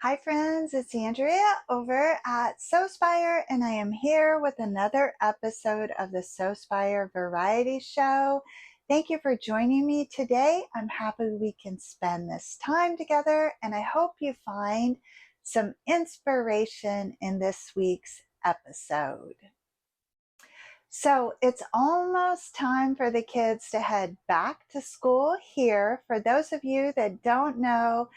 Hi friends, it's Andrea over at Sewspire, and I am here with another episode of the Sewspire Variety Show. Thank you for joining me today. I'm happy we can spend this time together, and I hope you find some inspiration in this week's episode. So it's almost time for the kids to head back to school here. For those of you that don't know,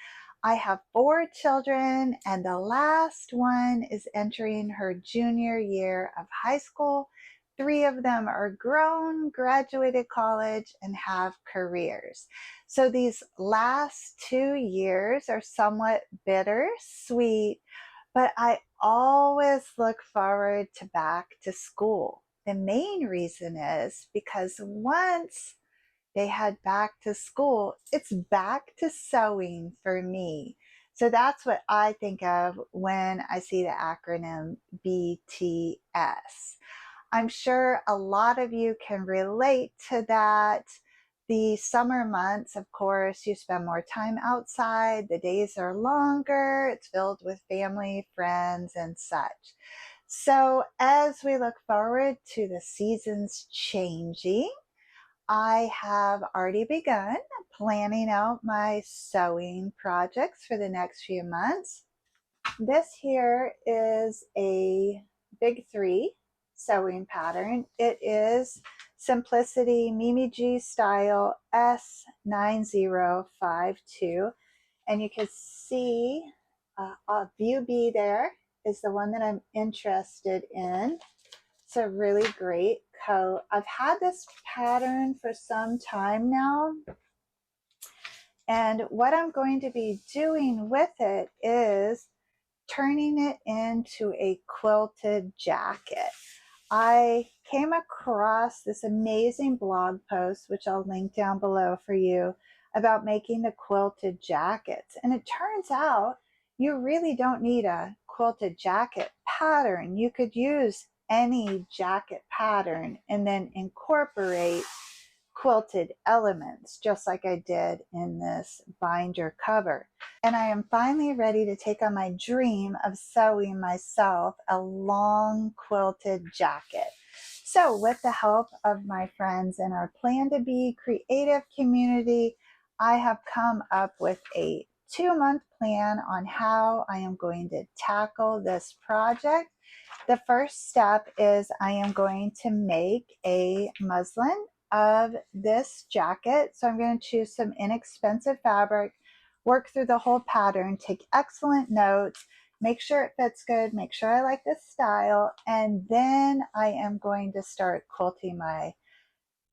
I have 4 children, and the last one is entering her junior year of high school. 3 of them are grown, graduated college, and have careers. So these last 2 years are somewhat bittersweet, but I always look forward to back to school. The main reason is because once they head back to school, it's back to sewing for me. So that's what I think of when I see the acronym BTS. I'm sure a lot of you can relate to that. The summer months, of course, you spend more time outside, the days are longer, it's filled with family, friends, and such. So as we look forward to the seasons changing, I have already begun planning out my sewing projects for the next few months. This here is a big 3 sewing pattern. It is Simplicity Mimi G style S9052, and you can see view B there is the one that I'm interested in. It's a really great coat. I've had this pattern for some time now, and what I'm going to be doing with it is turning it into a quilted jacket. I came across this amazing blog post, which I'll link down below for you, about making the quilted jackets. And it turns out you really don't need a quilted jacket pattern. You could use any jacket pattern and then incorporate quilted elements, just like I did in this binder cover. And I am finally ready to take on my dream of sewing myself a long quilted jacket. So with the help of my friends in our Plan to Be creative community, I have come up with a 2-month plan on how I am going to tackle this project. The first step is I am going to make a muslin of this jacket. So I'm going to choose some inexpensive fabric, work through the whole pattern, take excellent notes, make sure it fits good, make sure I like this style, and then I am going to start quilting my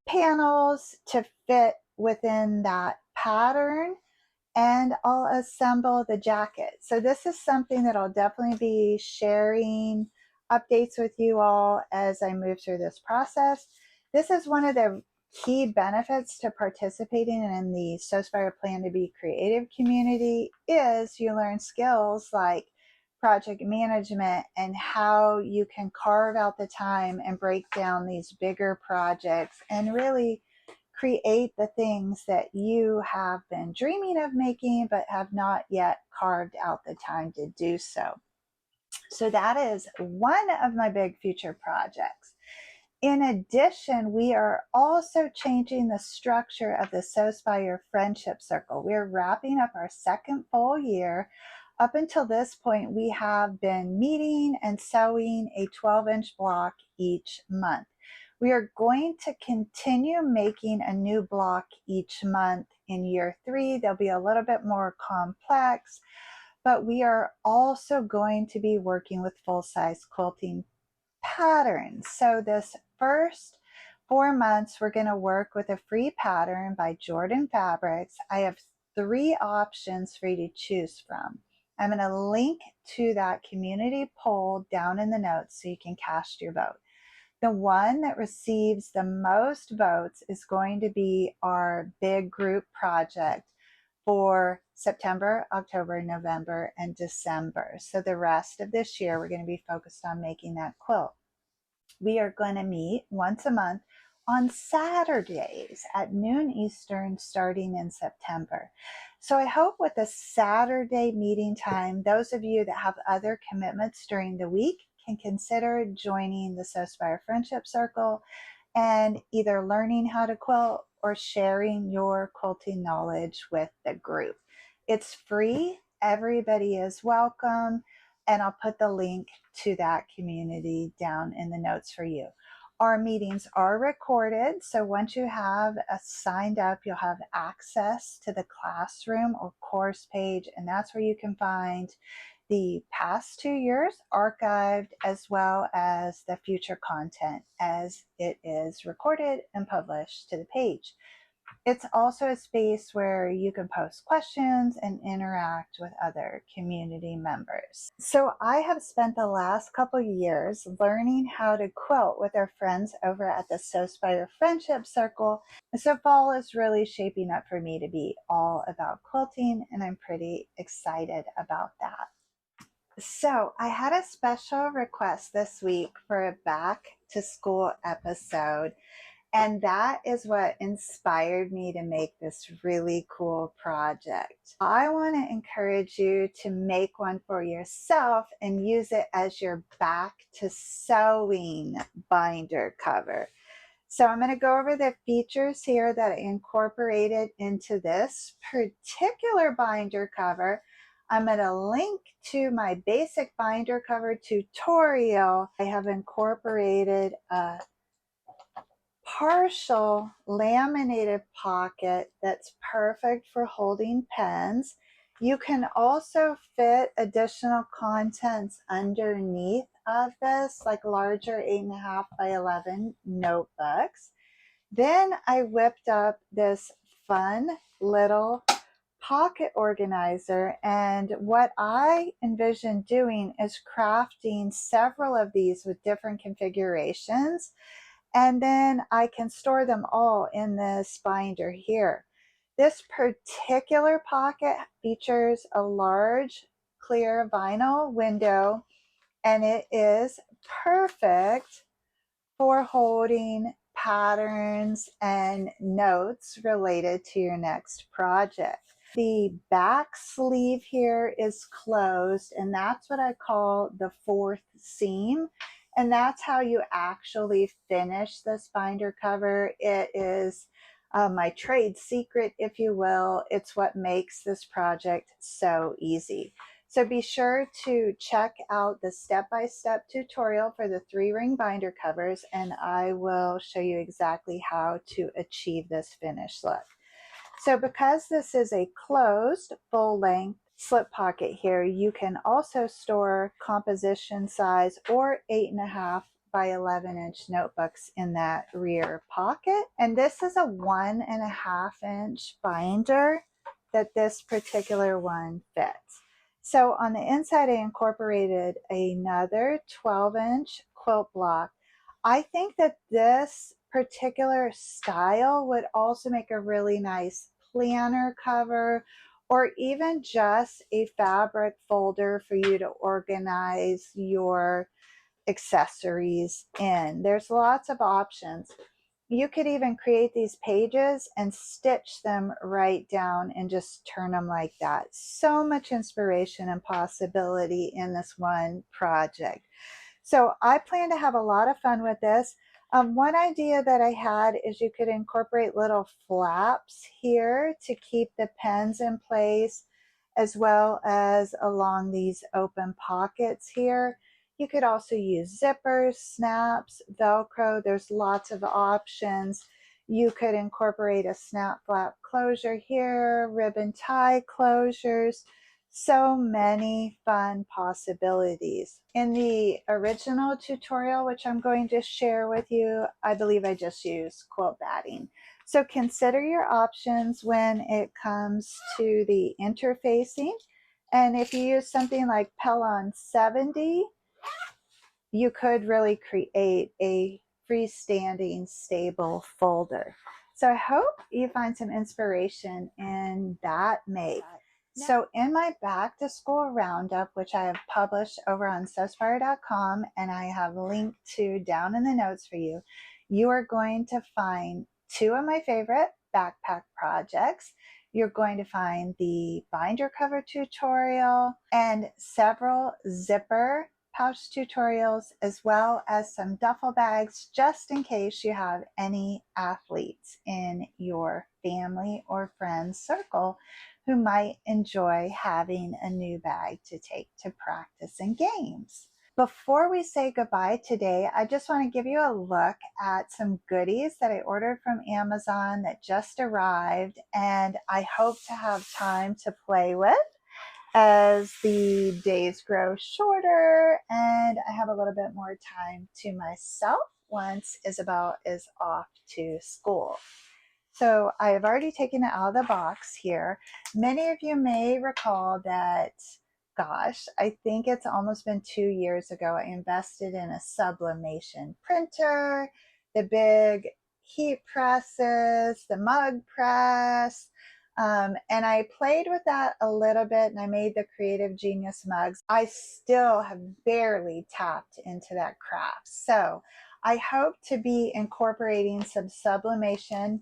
panels to fit within that pattern, and I'll assemble the jacket. So this is something that I'll definitely be sharing updates with you all as I move through this process. This is one of the key benefits to participating in the Sewspire Plan to Be creative community is you learn skills like project management and how you can carve out the time and break down these bigger projects and really create the things that you have been dreaming of making but have not yet carved out the time to do so. So that is one of my big future projects. In addition, we are also changing the structure of the Sewspire Friendship Circle. We're wrapping up our 2nd full year. Up until this point, we have been meeting and sewing a 12-inch block each month. We are going to continue making a new block each month in year 3. They'll be a little bit more complex, but we are also going to be working with full-size quilting patterns. So this first 4 months, we're going to work with a free pattern by Jordan Fabrics. I have 3 options for you to choose from. I'm going to link to that community poll down in the notes so you can cast your vote. The one that receives the most votes is going to be our big group project for September, October, November, and December. So the rest of this year, we're going to be focused on making that quilt. We are going to meet once a month on Saturdays at noon Eastern starting in September. So I hope with the Saturday meeting time, those of you that have other commitments during the week can consider joining the Sewspire Friendship Circle and either learning how to quilt or sharing your quilting knowledge with the group. It's free, everybody is welcome, and I'll put the link to that community down in the notes for you. Our meetings are recorded, so once you have signed up, you'll have access to the classroom or course page, and that's where you can find the past 2 years archived, as well as the future content as it is recorded and published to the page. It's also a space where you can post questions and interact with other community members. So I have spent the last couple years learning how to quilt with our friends over at the Sewspire Friendship Circle. So fall is really shaping up for me to be all about quilting, and I'm pretty excited about that. So I had a special request this week for a back to school episode, and that is what inspired me to make this really cool project. I want to encourage you to make one for yourself and use it as your back to sewing binder cover. So I'm going to go over the features here that I incorporated into this particular binder cover. I'm going to link to my basic binder cover tutorial. I have incorporated a partial laminated pocket that's perfect for holding pens. You can also fit additional contents underneath of this, like larger 8.5 by 11 notebooks. Then I whipped up this fun little pocket organizer, and what I envision doing is crafting several of these with different configurations, and then I can store them all in this binder here. This particular pocket features a large clear vinyl window, and it is perfect for holding patterns and notes related to your next project. The back sleeve here is closed, and that's what I call the fourth seam. And that's how you actually finish this binder cover. It is my trade secret, if you will. It's what makes this project so easy. So be sure to check out the step-by-step tutorial for the 3-ring binder covers, and I will show you exactly how to achieve this finished look. So because this is a closed full-length slip pocket here, you can also store composition size or 8.5 by 11-inch notebooks in that rear pocket. And this is a 1.5-inch binder that this particular one fits. So on the inside, I incorporated another 12-inch quilt block. I think that this particular style would also make a really nice planner cover, or even just a fabric folder for you to organize your accessories in. There's lots of options. You could even create these pages and stitch them right down and just turn them like that. So much inspiration and possibility in this one project. So I plan to have a lot of fun with this. One idea that I had is you could incorporate little flaps here to keep the pens in place, as well as along these open pockets here. You could also use zippers, snaps, Velcro. There's lots of options. You could incorporate a snap flap closure here, ribbon tie closures. So many fun possibilities. In the original tutorial, which I'm going to share with you, I believe I just used quilt batting. So consider your options when it comes to the interfacing. And if you use something like Pellon 70, you could really create a freestanding stable folder. So I hope you find some inspiration in that make. So in my back to school roundup, which I have published over on sewspire.com and I have linked to down in the notes for you, you are going to find 2 of my favorite backpack projects. you're going to find the binder cover tutorial and several zipper pouch tutorials, as well as some duffel bags, just in case you have any athletes in your family or friends circle who might enjoy having a new bag to take to practice in games. Before we say goodbye today, I just want to give you a look at some goodies that I ordered from Amazon that just arrived, and I hope to have time to play with as the days grow shorter and I have a little bit more time to myself once Isabel is off to school. So I have already taken it out of the box here. Many of you may recall that, gosh, I think it's almost been 2 years ago, I invested in a sublimation printer, the big heat presses, the mug press, and I played with that a little bit and I made the Creative Genius mugs. I still have barely tapped into that craft. So I hope to be incorporating some sublimation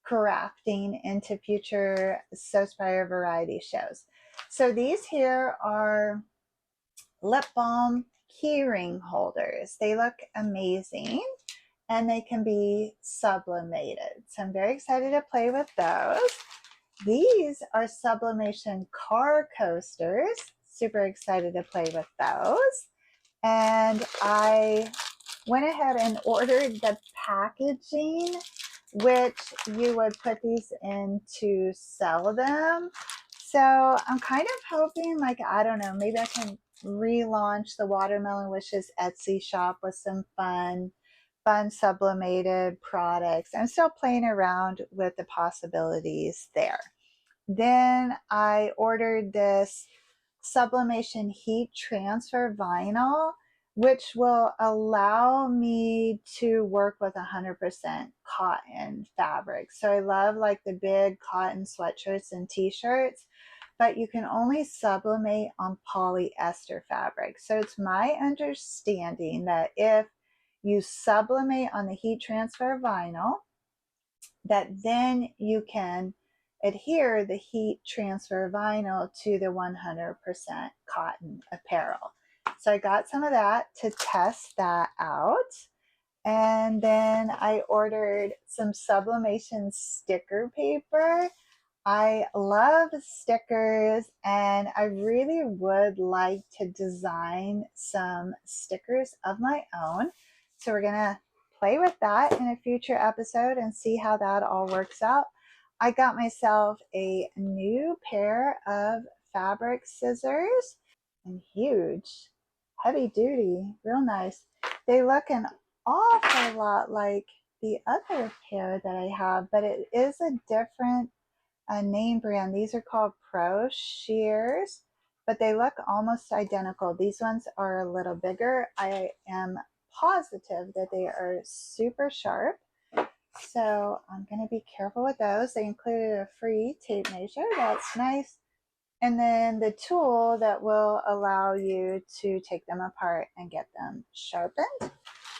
crafting into future Sewspire Variety shows. So these here are lip balm keyring holders. They look amazing and they can be sublimated. So I'm very excited to play with those. These are sublimation car coasters. Super excited to play with those. And I went ahead and ordered the packaging, which you would put these in to sell them. So I'm kind of hoping, like, I don't know, maybe I can relaunch the Watermelon Wishes Etsy shop with some fun sublimated products. I'm still playing around with the possibilities there. Then I ordered this sublimation heat transfer vinyl, which will allow me to work with 100% cotton fabric. So I love like the big cotton sweatshirts and t-shirts, but you can only sublimate on polyester fabric. So it's my understanding that if you sublimate on the heat transfer vinyl, that then you can adhere the heat transfer vinyl to the 100% cotton apparel. So I got some of that to test that out. And then I ordered some sublimation sticker paper. I love stickers and I really would like to design some stickers of my own. So we're gonna play with that in a future episode and see how that all works out. I got myself a new pair of fabric scissors, and huge, heavy duty, real nice. They look an awful lot like the other pair that I have, but it is a different name brand. These are called Pro Shears, but they look almost identical. These ones are a little bigger. I am positive that they are super sharp. So I'm going to be careful with those. They included a free tape measure. That's nice. And then the tool that will allow you to take them apart and get them sharpened.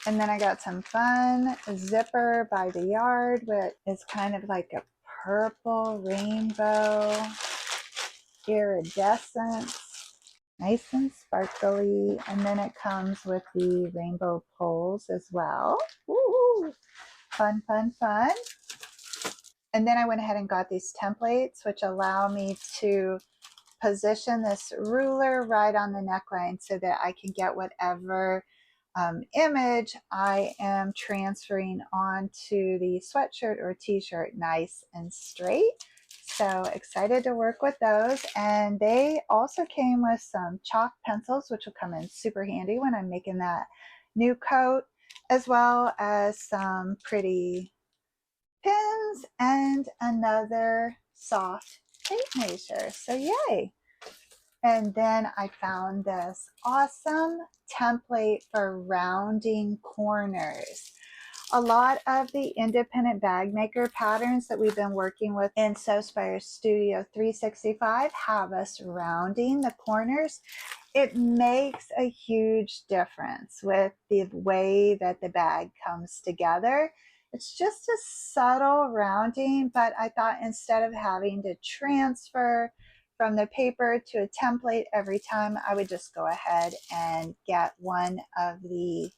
And then I got some fun zipper by the yard, which is kind of like a purple rainbow iridescence, nice and sparkly. And then it comes with the rainbow poles as well. Ooh, fun, fun, fun. And then I went ahead and got these templates, which allow me to position this ruler right on the neckline so that I can get whatever image I am transferring onto the sweatshirt or t-shirt nice and straight. So excited to work with those. And they also came with some chalk pencils, which will come in super handy when I'm making that new coat, as well as some pretty pins and another soft tape measure. So yay. And then I found this awesome template for rounding corners. A lot of the independent bag maker patterns that we've been working with in Sewspire Studio 365 have us rounding the corners. It makes a huge difference with the way that the bag comes together. It's just a subtle rounding, but I thought instead of having to transfer from the paper to a template every time, I would just go ahead and get one of the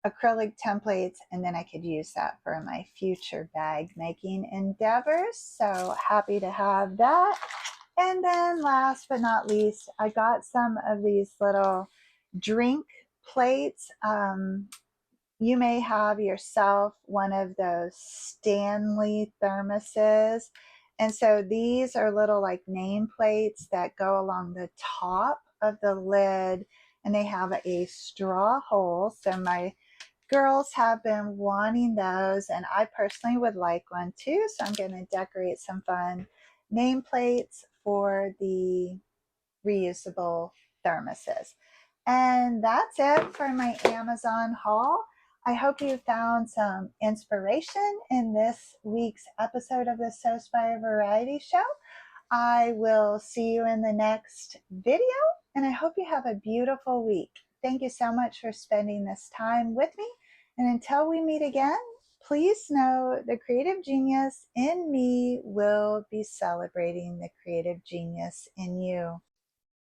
acrylic templates, and then I could use that for my future bag making endeavors. So happy to have that. And then last but not least, I got some of these little drink plates. You may have yourself one of those Stanley thermoses. And so these are little like name plates that go along the top of the lid, and they have a straw hole. So my girls have been wanting those, and I personally would like one too. So I'm going to decorate some fun nameplates for the reusable thermoses. And that's it for my Amazon haul. I hope you found some inspiration in this week's episode of the Sewspire Variety Show. I will see you in the next video, and I hope you have a beautiful week. Thank you so much for spending this time with me. And until we meet again, please know the creative genius in me will be celebrating the creative genius in you.